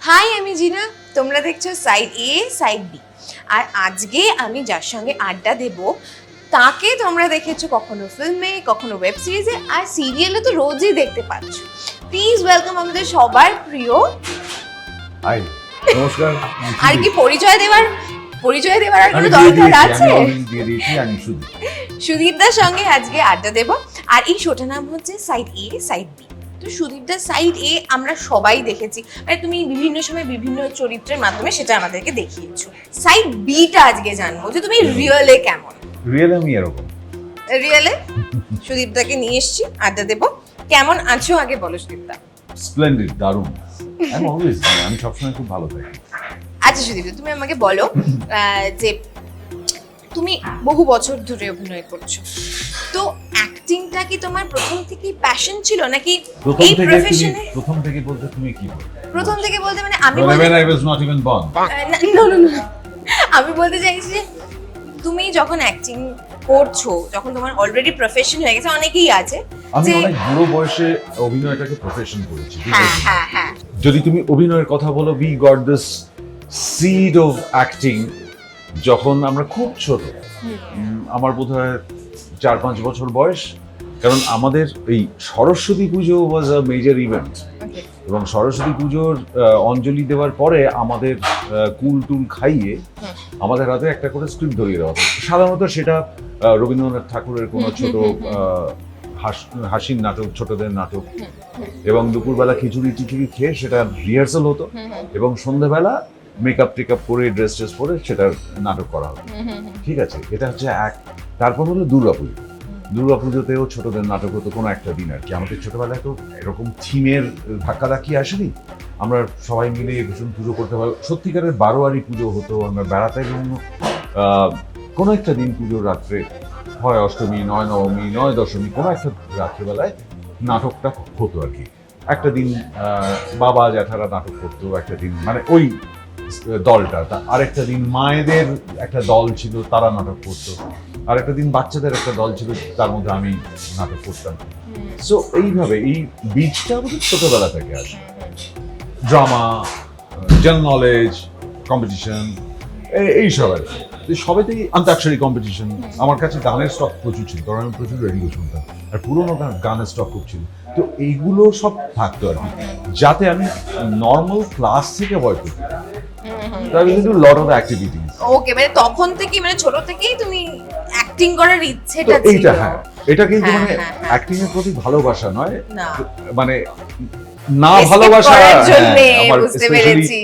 High, আমি জিনা। তোমরা দেখছো সাইড এ সাইড বি। আর আজকে আমি যার সঙ্গে আড্ডা দেব তাকে তোমরা দেখেছো কখনো ফিল্মে, কখনো ওয়েব সিরিজে, আর সিরিয়ালে তো রোজই দেখতে পাচ্ছ। প্লিজ ওয়েলকাম আমাদের সবার প্রিয়। হাই, নমস্কার। আর কি পরিচয় দেওয়ার আর কোনো দরকার আছে? আমি সুদীপদার সঙ্গে আজকে আড্ডা দেব। আর এই শোটার নাম হচ্ছে সাইড এ সাইড বি। তো সুদীপদার সাইড এ আমরা সবাই দেখেছি, মানে তুমি বিভিন্ন সময় বিভিন্ন চরিত্রের মাধ্যমে সেটা আমাদেরকে দেখিয়েছো। সাইড বিটা আজকে জানবো যে তুমি রিয়েলে কেমন। রিয়েলে আমি এরকম। রিয়েলে সুদীপদাকে নিয়ে এসেছি আড্ডা দেব। কেমন আছো আগে বলো সুদীপদা। স্প্লেন্ডিড, দারুণ। আমি সবসময় খুব ভালো থাকি। আচ্ছা সুদীপদা, তুমি আমাকে বলো যে তুমি বহু বছর ধরে অভিনয় করছো, তো অ্যাক্টিংটা কি তোমার প্রথম থেকেই প্যাশন ছিল নাকি এই প্রফেশনে? প্রথম থেকে বলতে তুমি কি বলছো? প্রথম থেকে বলতে মানে আমি When I was not even born. না, আমি বলতে চাইছি যে তুমি যখন অ্যাক্টিং করছো, যখন তোমার অলরেডি প্রফেশন হয়ে গেছে, অনেকেই আছে আমি যে অনেক বুড়ো বয়সে অভিনয়টাকে প্রফেশন করেছি। হ্যাঁ যদি তুমি অভিনয়ের কথা বলো, we got this seed of acting যখন আমরা খুব ছোট। আমার বোধহয় 4-5 বছর বয়স, কারণ আমাদের এই সরস্বতী পুজো ওয়াজ আ মেজর ইভেন্ট। এবং সরস্বতী পুজোর অঞ্জলি দেওয়ার পরে আমাদের কুল টুল খাইয়ে আমাদের হাতে একটা করে স্ক্রিপ্ট ধরিয়ে দেওয়া হতো। সাধারণত সেটা রবীন্দ্রনাথ ঠাকুরের কোনো ছোট হাসির নাটক, ছোটদের নাটক। এবং দুপুরবেলা খিচুড়ি টিচুড়ি খেয়ে সেটা রিহার্সাল হতো, এবং সন্ধ্যেবেলা মেকআপ টেকআপ করে ড্রেস ট্রেস পরে সেটার নাটক করা হতো। ঠিক আছে, এটা হচ্ছে এক। তারপর হলো দুর্গাপুজোতেও ছোটদের নাটক হতো কোনো একটা দিন আর কি। আমাদের ছোটবেলায় তো এরকম থিমের ধাক্কাধাক্কি আসেনি, আমরা সবাই মিলে ভীষণ পুজো করতে পারবো। সত্যিকারের বারোয়ারি পুজো হতো, আমরা বেড়াতে এবং কোনো একটা দিন পুজোর রাত্রে, হয় অষ্টমী, নয় নবমী, নয় দশমী, কোনো একটা রাত্রেবেলায় নাটকটা হতো আর কি। একটা দিন বাবা জ্যাঠারা নাটক করতো, একটা দিন মানে ওই দলটা, আরেকটা দিন মায়েদের একটা দল ছিল, তারা নাটক করতো, আর একটা দিন বাচ্চাদের একটা দল ছিল, তার মধ্যে আমি নাটক করতাম। সো এইভাবে এই বীজটা আমাদের ছোটবেলা থেকে আসে। ড্রামা, জেনারেল নলেজ, কম্পিটিশন, এইসব আর কি। সবেতেই অন্তাক্ষরী কম্পিটিশন। আমার কাছে গানের স্টক প্রচুর ছিল, কারণ আমি প্রচুর রেডিও শুনতাম, আর পুরোনো গানের স্টক খুব ছিল। তো এইগুলো সব থাকতো আর কি, যাতে আমি নর্মাল ক্লাস থেকে ভয় করতাম। Lot of activities. ওকে, মানে তখন থেকেই, মানে ছোট থেকেই তুমি অ্যাক্টিং করার ইচ্ছেটা ছিল। এইটা হ্যাঁ, এটা কিন্তু মানে অ্যাক্টিং এর প্রতি ভালোবাসা নয়, মানে না ভালোবাসা। বুঝতে পেরেছি।